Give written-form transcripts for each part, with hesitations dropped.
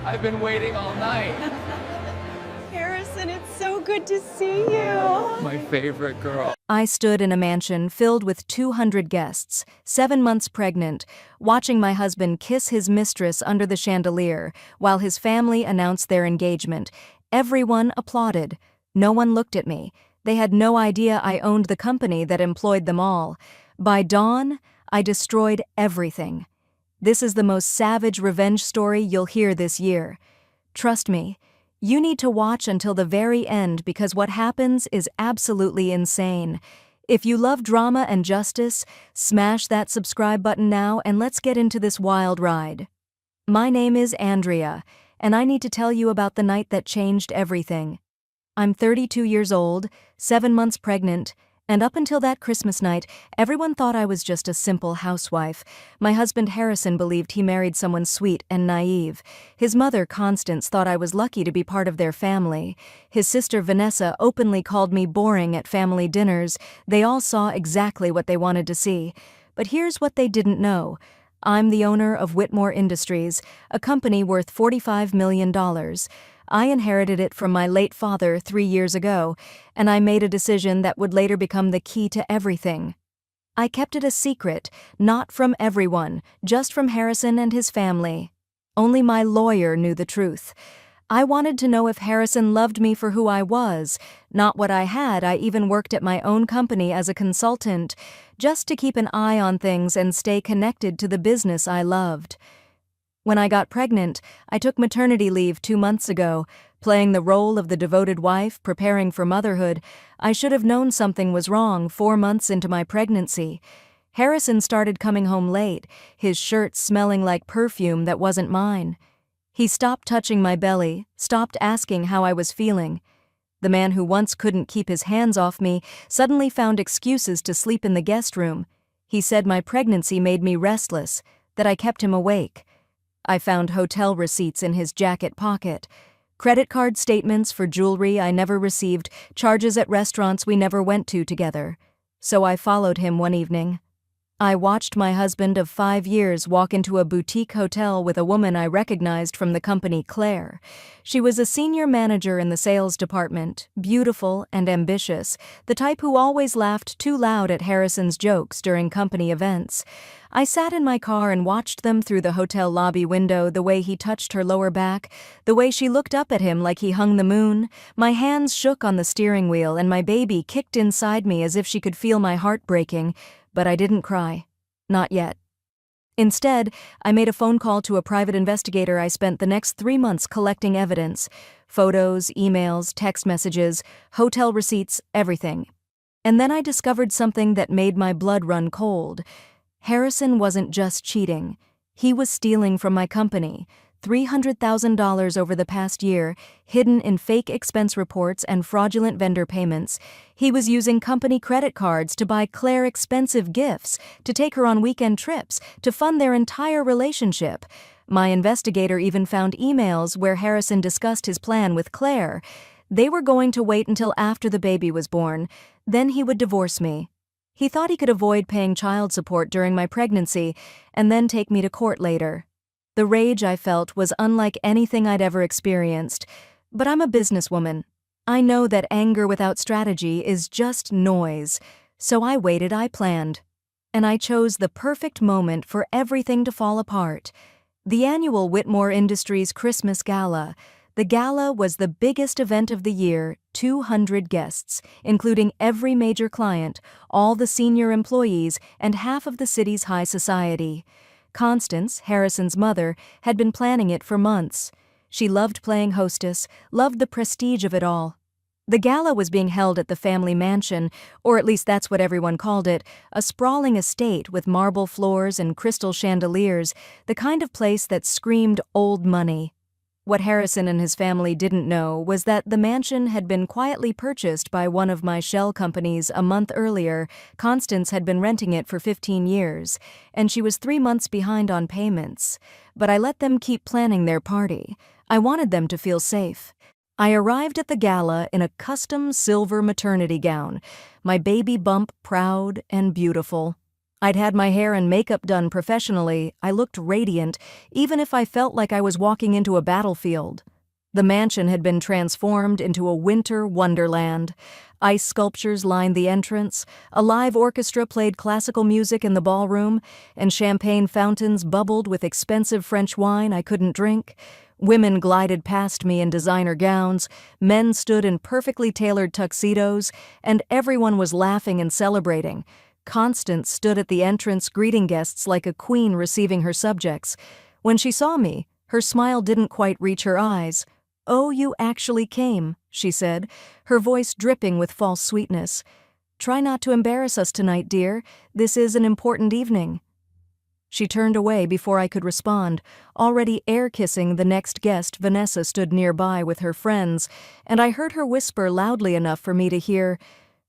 I've been waiting all night. Harrison, it's so good to see you. My favorite girl. I stood in a mansion filled with 200 guests, 7 months pregnant, watching my husband kiss his mistress under the chandelier while his family announced their engagement. Everyone applauded. No one looked at me. They had no idea I owned the company that employed them all. By dawn, I destroyed everything. This is the most savage revenge story you'll hear this year. Trust me, you need to watch until the very end because what happens is absolutely insane. If you love drama and justice, smash that subscribe button now and let's get into this wild ride. My name is Andrea, and I need to tell you about the night that changed everything. I'm 32 years old, 7 months pregnant, and up until that Christmas night, everyone thought I was just a simple housewife. My husband Harrison believed he married someone sweet and naive. His mother, Constance, thought I was lucky to be part of their family. His sister, Vanessa, openly called me boring at family dinners. They all saw exactly what they wanted to see. But here's what they didn't know. I'm the owner of Whitmore Industries, a company worth $45 million. I inherited it from my late father 3 years ago, and I made a decision that would later become the key to everything. I kept it a secret, not from everyone, just from Harrison and his family. Only my lawyer knew the truth. I wanted to know if Harrison loved me for who I was, not what I had. I even worked at my own company as a consultant, just to keep an eye on things and stay connected to the business I loved. When I got pregnant, I took maternity leave 2 months ago, playing the role of the devoted wife, preparing for motherhood. I should have known something was wrong 4 months into my pregnancy. Harrison started coming home late, his shirt smelling like perfume that wasn't mine. He stopped touching my belly, stopped asking how I was feeling. The man who once couldn't keep his hands off me suddenly found excuses to sleep in the guest room. He said my pregnancy made me restless, that I kept him awake. I found hotel receipts in his jacket pocket, credit card statements for jewelry I never received, charges at restaurants we never went to together. So I followed him one evening. I watched my husband of 5 years walk into a boutique hotel with a woman I recognized from the company, Claire. She was a senior manager in the sales department, beautiful and ambitious, the type who always laughed too loud at Harrison's jokes during company events. I sat in my car and watched them through the hotel lobby window, the way he touched her lower back, the way she looked up at him like he hung the moon. My hands shook on the steering wheel and my baby kicked inside me as if she could feel my heart breaking. But I didn't cry. Not yet. Instead, I made a phone call to a private investigator. I spent the next 3 months collecting evidence. Photos, emails, text messages, hotel receipts, everything. And then I discovered something that made my blood run cold. Harrison wasn't just cheating. He was stealing from my company. $300,000 over the past year, hidden in fake expense reports and fraudulent vendor payments. He was using company credit cards to buy Claire expensive gifts, to take her on weekend trips, to fund their entire relationship. My investigator even found emails where Harrison discussed his plan with Claire. They were going to wait until after the baby was born. Then he would divorce me. He thought he could avoid paying child support during my pregnancy and then take me to court later. The rage I felt was unlike anything I'd ever experienced, but I'm a businesswoman. I know that anger without strategy is just noise, so I waited, I planned. And I chose the perfect moment for everything to fall apart. The annual Whitmore Industries Christmas Gala. The gala was the biggest event of the year, 200 guests, including every major client, all the senior employees, and half of the city's high society. Constance, Harrison's mother, had been planning it for months. She loved playing hostess, loved the prestige of it all. The gala was being held at the family mansion, or at least that's what everyone called it, a sprawling estate with marble floors and crystal chandeliers, the kind of place that screamed old money. What Harrison and his family didn't know was that the mansion had been quietly purchased by one of my shell companies a month earlier. Constance had been renting it for 15 years, and she was 3 months behind on payments. But I let them keep planning their party. I wanted them to feel safe. I arrived at the gala in a custom silver maternity gown, my baby bump proud and beautiful. I'd had my hair and makeup done professionally. I looked radiant, even if I felt like I was walking into a battlefield. The mansion had been transformed into a winter wonderland. Ice sculptures lined the entrance, a live orchestra played classical music in the ballroom, and champagne fountains bubbled with expensive French wine I couldn't drink. Women glided past me in designer gowns, men stood in perfectly tailored tuxedos, and everyone was laughing and celebrating. Constance stood at the entrance greeting guests like a queen receiving her subjects. When she saw me, her smile didn't quite reach her eyes. "Oh, you actually came," she said, her voice dripping with false sweetness. "Try not to embarrass us tonight, dear. This is an important evening." She turned away before I could respond. Already air-kissing the next guest, Vanessa stood nearby with her friends, and I heard her whisper loudly enough for me to hear,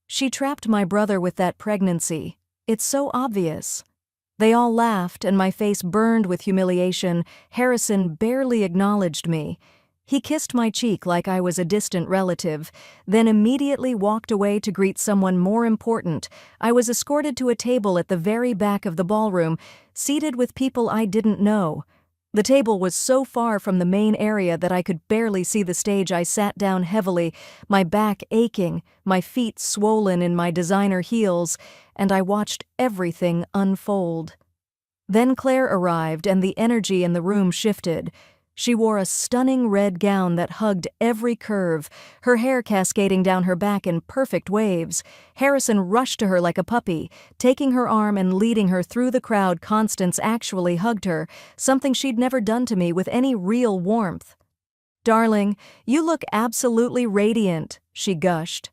"She trapped my brother with that pregnancy. It's so obvious." They all laughed, and my face burned with humiliation. Harrison barely acknowledged me. He kissed my cheek like I was a distant relative, then immediately walked away to greet someone more important. I was escorted to a table at the very back of the ballroom, seated with people I didn't know. The table was so far from the main area that I could barely see the stage. I sat down heavily, my back aching, my feet swollen in my designer heels, and I watched everything unfold. Then Claire arrived, and the energy in the room shifted. She wore a stunning red gown that hugged every curve, her hair cascading down her back in perfect waves. Harrison rushed to her like a puppy, taking her arm and leading her through the crowd. Constance actually hugged her, something she'd never done to me with any real warmth. "Darling, you look absolutely radiant," she gushed.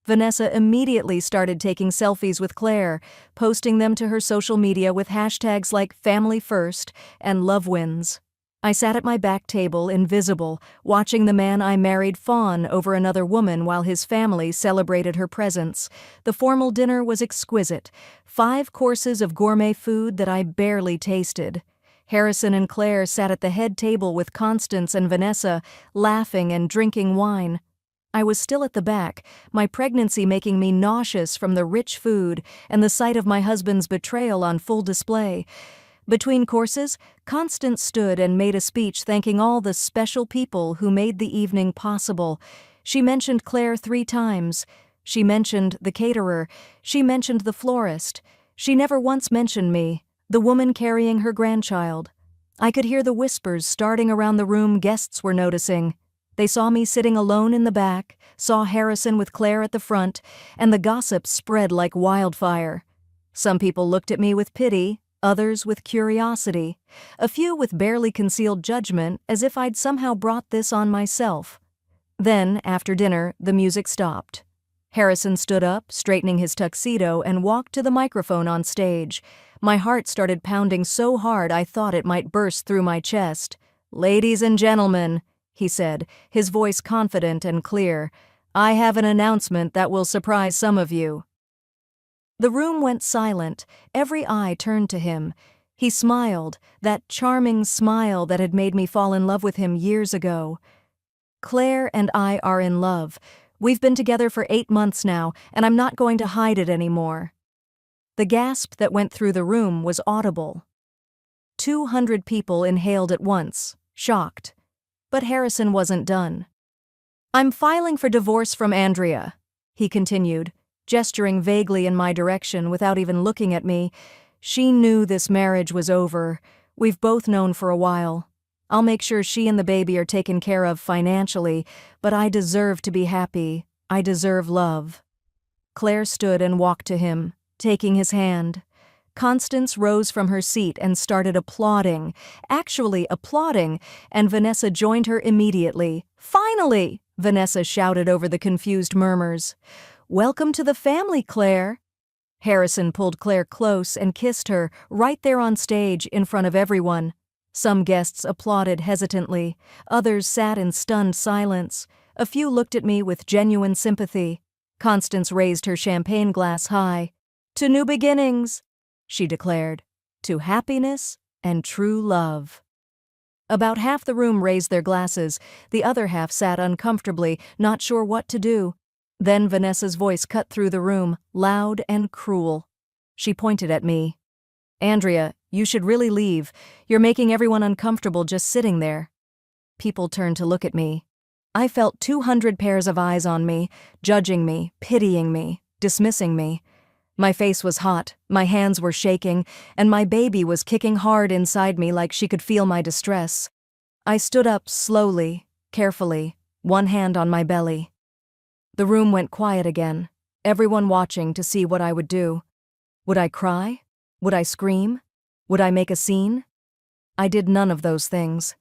Vanessa immediately started taking selfies with Claire, posting them to her social media with hashtags like Family First and Love Wins. I sat at my back table, invisible, watching the man I married fawn over another woman while his family celebrated her presence. The formal dinner was exquisite, 5 courses of gourmet food that I barely tasted. Harrison and Claire sat at the head table with Constance and Vanessa, laughing and drinking wine. I was still at the back, my pregnancy making me nauseous from the rich food and the sight of my husband's betrayal on full display. Between courses, Constance stood and made a speech thanking all the special people who made the evening possible. She mentioned Claire 3 times. She mentioned the caterer. She mentioned the florist. She never once mentioned me, the woman carrying her grandchild. I could hear the whispers starting around the room. Guests were noticing. They saw me sitting alone in the back, saw Harrison with Claire at the front, and the gossip spread like wildfire. Some people looked at me with pity, others with curiosity, a few with barely concealed judgment, as if I'd somehow brought this on myself. Then, after dinner, the music stopped. Harrison stood up, straightening his tuxedo, and walked to the microphone on stage. My heart started pounding so hard I thought it might burst through my chest. "Ladies and gentlemen," he said, his voice confident and clear, "I have an announcement that will surprise some of you." The room went silent, every eye turned to him. He smiled, that charming smile that had made me fall in love with him years ago. "Claire and I are in love. We've been together for 8 months now, and I'm not going to hide it anymore." The gasp that went through the room was audible. 200 people inhaled at once, shocked. But Harrison wasn't done. "I'm filing for divorce from Andrea," he continued, gesturing vaguely in my direction without even looking at me. "She knew this marriage was over. We've both known for a while. I'll make sure she and the baby are taken care of financially, but I deserve to be happy. I deserve love." Claire stood and walked to him, taking his hand. Constance rose from her seat and started applauding, actually applauding, and Vanessa joined her immediately. "Finally!" Vanessa shouted over the confused murmurs. "Welcome to the family, Claire." Harrison pulled Claire close and kissed her, right there on stage in front of everyone. Some guests applauded hesitantly, others sat in stunned silence. A few looked at me with genuine sympathy. Constance raised her champagne glass high. "To new beginnings," she declared, "to happiness and true love." About half the room raised their glasses, the other half sat uncomfortably, not sure what to do. Then Vanessa's voice cut through the room, loud and cruel. She pointed at me. Andrea, you should really leave. You're making everyone uncomfortable just sitting there. People turned to look at me. I felt 200 pairs of eyes on me, judging me, pitying me, dismissing me. My face was hot, my hands were shaking, and my baby was kicking hard inside me like she could feel my distress. I stood up slowly, carefully, one hand on my belly. The room went quiet again, everyone watching to see what I would do. Would I cry? Would I scream? Would I make a scene? I did none of those things.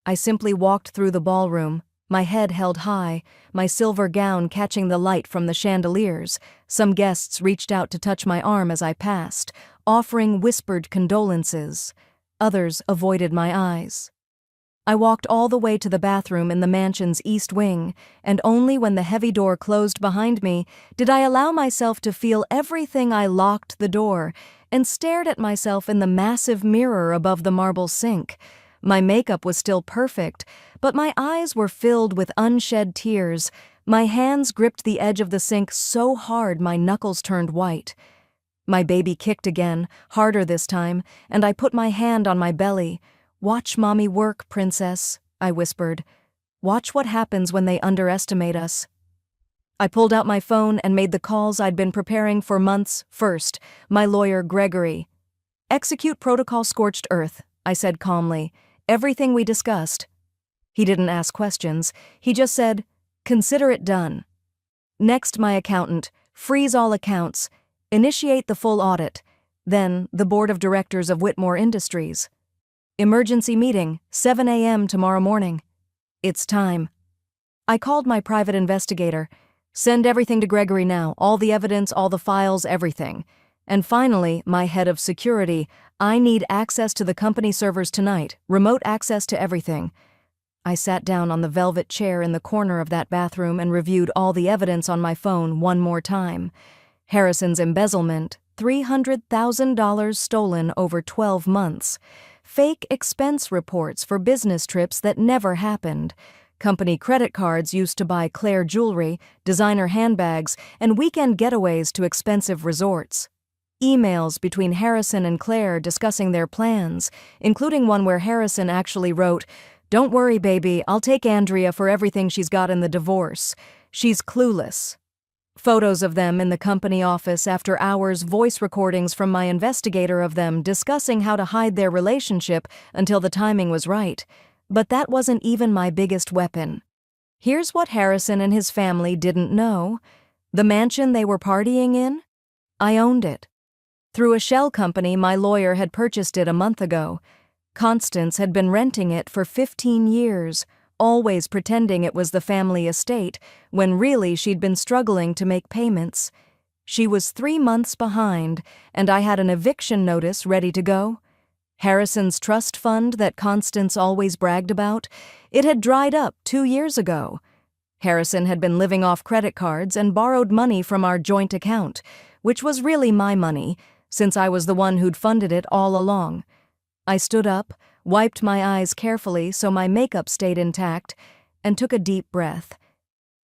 I simply walked through the ballroom, my head held high, my silver gown catching the light from the chandeliers. Some guests reached out to touch my arm as I passed, offering whispered condolences. Others avoided my eyes. I walked all the way to the bathroom in the mansion's east wing, and only when the heavy door closed behind me did I allow myself to feel everything. I locked the door and stared at myself in the massive mirror above the marble sink. My makeup was still perfect, but my eyes were filled with unshed tears. My hands gripped the edge of the sink so hard my knuckles turned white. My baby kicked again, harder this time, and I put my hand on my belly. "Watch mommy work, princess," I whispered. "Watch what happens when they underestimate us." I pulled out my phone and made the calls I'd been preparing for months. First, my lawyer, Gregory. "Execute protocol Scorched Earth," I said calmly. "Everything we discussed." He didn't ask questions. He just said, "Consider it done." Next, my accountant. "Freeze all accounts. Initiate the full audit." Then, the board of directors of Whitmore Industries. "Emergency meeting, 7 a.m. tomorrow morning." It's time. I called my private investigator. "Send everything to Gregory now, all the evidence, all the files, everything." And finally, my head of security. "I need access to the company servers tonight, remote access to everything." I sat down on the velvet chair in the corner of that bathroom and reviewed all the evidence on my phone one more time. Harrison's embezzlement, $300,000 stolen over 12 months. Fake expense reports for business trips that never happened. Company credit cards used to buy Claire jewelry, designer handbags, and weekend getaways to expensive resorts. Emails between Harrison and Claire discussing their plans, including one where Harrison actually wrote, "Don't worry, baby, I'll take Andrea for everything she's got in the divorce. She's clueless." Photos of them in the company office after hours, voice recordings from my investigator of them discussing how to hide their relationship until the timing was right. But that wasn't even my biggest weapon. Here's what Harrison and his family didn't know. The mansion they were partying in? I owned it. Through a shell company, my lawyer had purchased it a month ago. Constance had been renting it for 15 years, always pretending it was the family estate, when really she'd been struggling to make payments. She was 3 months behind, and I had an eviction notice ready to go. Harrison's trust fund that Constance always bragged about, it had dried up 2 years ago. Harrison had been living off credit cards and borrowed money from our joint account, which was really my money, since I was the one who'd funded it all along. I stood up, wiped my eyes carefully so my makeup stayed intact, and took a deep breath.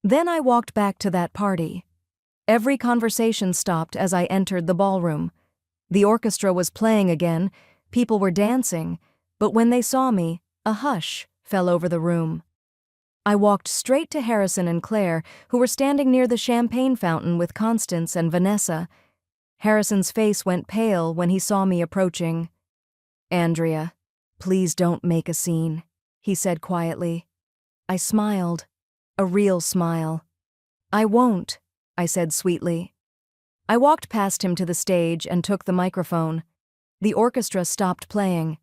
Then I walked back to that party. Every conversation stopped as I entered the ballroom. The orchestra was playing again, people were dancing, but when they saw me, a hush fell over the room. I walked straight to Harrison and Claire, who were standing near the champagne fountain with Constance and Vanessa. Harrison's face went pale when he saw me approaching. "Andrea, please don't make a scene," he said quietly. I smiled, a real smile. "I won't," I said sweetly. I walked past him to the stage and took the microphone. The orchestra stopped playing.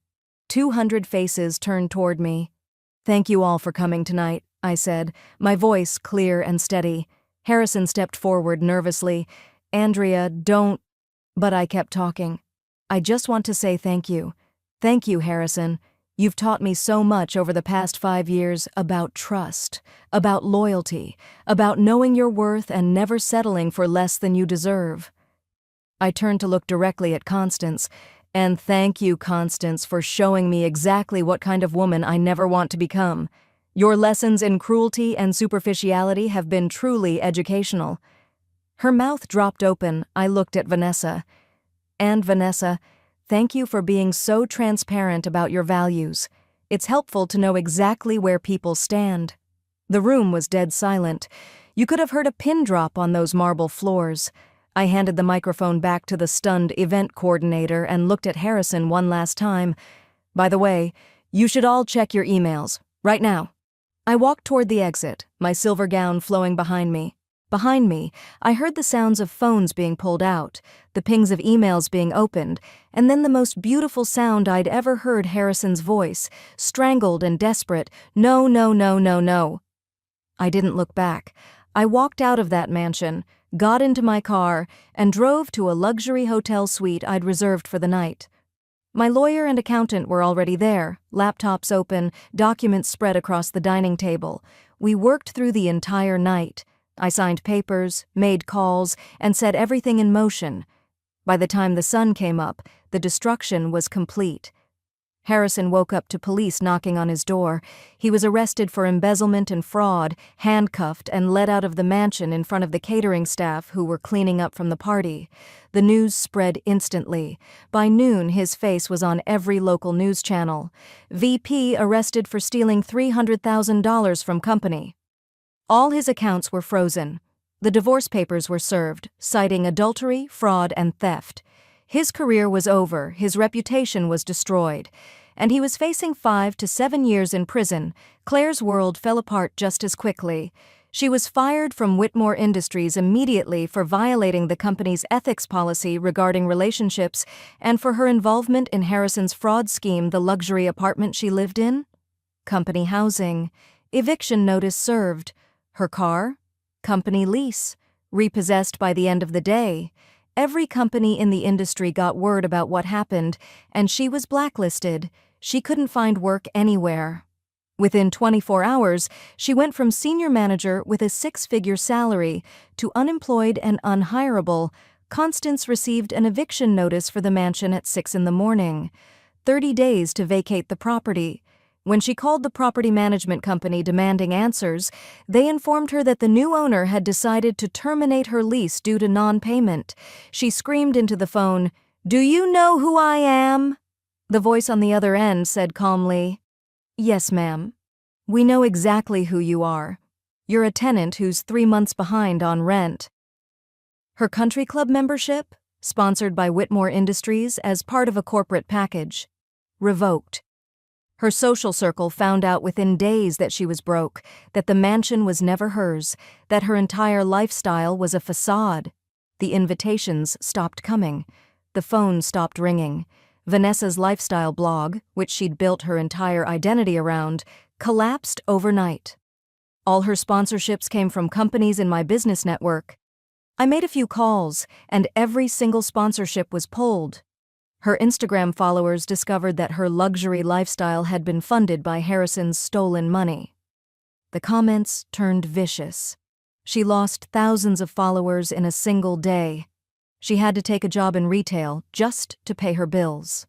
200 faces turned toward me. "Thank you all for coming tonight," I said, my voice clear and steady. Harrison stepped forward nervously. "Andrea, don't..." But I kept talking. "I just want to say thank you. Thank you, Harrison. You've taught me so much over the past 5 years about trust, about loyalty, about knowing your worth and never settling for less than you deserve." I turned to look directly at Constance. "And thank you, Constance, for showing me exactly what kind of woman I never want to become. Your lessons in cruelty and superficiality have been truly educational." Her mouth dropped open. I looked at Vanessa. "And Vanessa, Thank you for being so transparent about your values. It's helpful to know exactly where people stand." The room was dead silent. You could have heard a pin drop on those marble floors. I handed the microphone back to the stunned event coordinator and looked at Harrison one last time. "By the way, you should all check your emails, right now." I walked toward the exit, my silver gown flowing behind me. Behind me, I heard the sounds of phones being pulled out, the pings of emails being opened, and then the most beautiful sound I'd ever heard, Harrison's voice, strangled and desperate, "No, no, no, no, no." I didn't look back. I walked out of that mansion, got into my car, and drove to a luxury hotel suite I'd reserved for the night. My lawyer and accountant were already there, laptops open, documents spread across the dining table. We worked through the entire night. I signed papers, made calls, and set everything in motion. By the time the sun came up, the destruction was complete. Harrison woke up to police knocking on his door. He was arrested for embezzlement and fraud, handcuffed, and led out of the mansion in front of the catering staff who were cleaning up from the party. The news spread instantly. By noon, his face was on every local news channel. VP arrested for stealing $300,000 from company. All his accounts were frozen. The divorce papers were served, citing adultery, fraud, and theft. His career was over, his reputation was destroyed, and he was facing 5 to 7 years in prison. Claire's world fell apart just as quickly. She was fired from Whitmore Industries immediately for violating the company's ethics policy regarding relationships and for her involvement in Harrison's fraud scheme, the luxury apartment she lived in. Company housing. Eviction notice served. Her car? Company lease. Repossessed by the end of the day. Every company in the industry got word about what happened, and she was blacklisted. She couldn't find work anywhere. Within 24 hours, she went from senior manager with a 6-figure salary to unemployed and unhireable. Constance received an eviction notice for the mansion at 6 in the morning. 30 days to vacate the property. When she called the property management company demanding answers, they informed her that the new owner had decided to terminate her lease due to non-payment. She screamed into the phone, "Do you know who I am?" The voice on the other end said calmly, "Yes, ma'am. We know exactly who you are. You're a tenant who's 3 months behind on rent." Her country club membership, sponsored by Whitmore Industries as part of a corporate package, revoked. Her social circle found out within days that she was broke, that the mansion was never hers, that her entire lifestyle was a facade. The invitations stopped coming. The phone stopped ringing. Vanessa's lifestyle blog, which she'd built her entire identity around, collapsed overnight. All her sponsorships came from companies in my business network. I made a few calls, and every single sponsorship was pulled. Her Instagram followers discovered that her luxury lifestyle had been funded by Harrison's stolen money. The comments turned vicious. She lost thousands of followers in a single day. She had to take a job in retail just to pay her bills.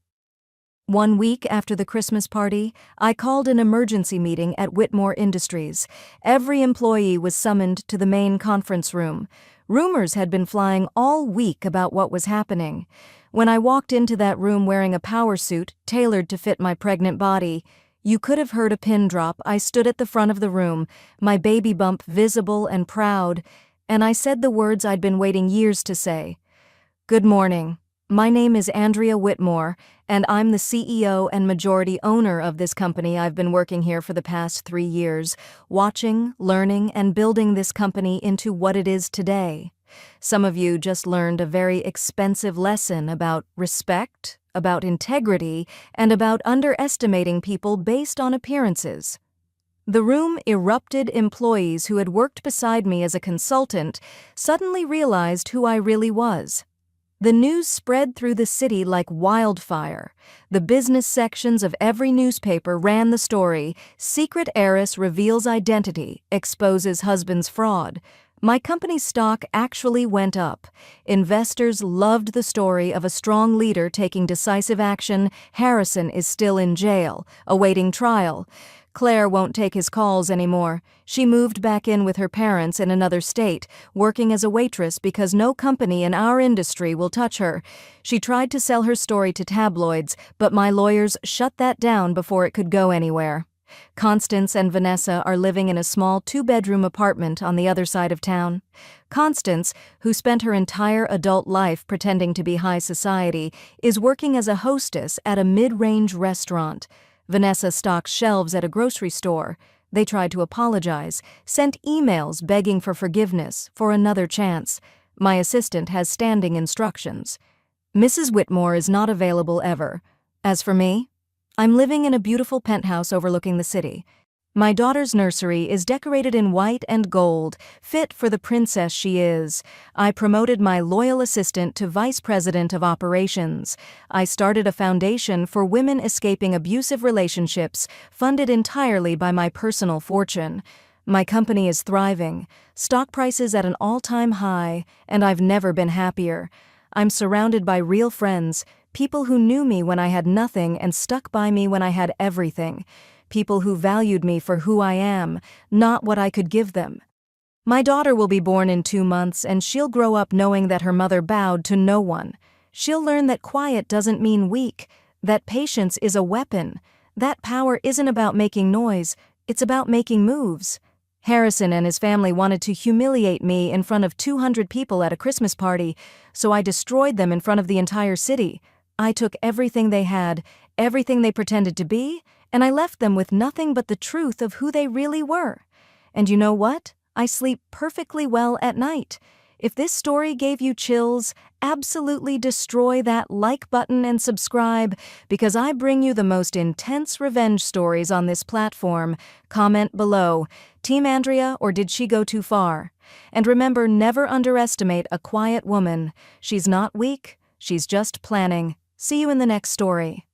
1 week after the Christmas party, I called an emergency meeting at Whitmore Industries. Every employee was summoned to the main conference room. Rumors had been flying all week about what was happening. When I walked into that room wearing a power suit tailored to fit my pregnant body, you could have heard a pin drop. I stood at the front of the room, my baby bump visible and proud, and I said the words I'd been waiting years to say. "Good morning. My name is Andrea Whitmore, and I'm the CEO and majority owner of this company. I've been working here for the past 3 years, watching, learning, and building this company into what it is today. Some of you just learned a very expensive lesson about respect, about integrity, and about underestimating people based on appearances." The room erupted. Employees who had worked beside me as a consultant suddenly realized who I really was. The news spread through the city like wildfire. The business sections of every newspaper ran the story, "Secret heiress reveals identity, exposes husband's fraud." My company's stock actually went up. Investors loved the story of a strong leader taking decisive action. Harrison is still in jail, awaiting trial. Claire won't take his calls anymore. She moved back in with her parents in another state, working as a waitress because no company in our industry will touch her. She tried to sell her story to tabloids, but my lawyers shut that down before it could go anywhere. Constance and Vanessa are living in a small 2-bedroom apartment on the other side of town. Constance, who spent her entire adult life pretending to be high society, is working as a hostess at a mid-range restaurant. Vanessa stocks shelves at a grocery store. They tried to apologize, sent emails begging for forgiveness, for another chance. My assistant has standing instructions. Mrs. Whitmore is not available ever. As for me, I'm living in a beautiful penthouse overlooking the city. My daughter's nursery is decorated in white and gold, fit for the princess she is. I promoted my loyal assistant to vice president of operations. I started a foundation for women escaping abusive relationships, funded entirely by my personal fortune. My company is thriving, stock prices at an all-time high, and I've never been happier. I'm surrounded by real friends, people who knew me when I had nothing and stuck by me when I had everything. People who valued me for who I am, not what I could give them. My daughter will be born in 2 months, and she'll grow up knowing that her mother bowed to no one. She'll learn that quiet doesn't mean weak, that patience is a weapon, that power isn't about making noise, it's about making moves. Harrison and his family wanted to humiliate me in front of 200 people at a Christmas party, so I destroyed them in front of the entire city. I took everything they had, everything they pretended to be, and I left them with nothing but the truth of who they really were. And you know what? I sleep perfectly well at night. If this story gave you chills, absolutely destroy that like button and subscribe, because I bring you the most intense revenge stories on this platform. Comment below, Team Andrea, or did she go too far? And remember, never underestimate a quiet woman. She's not weak, she's just planning. See you in the next story.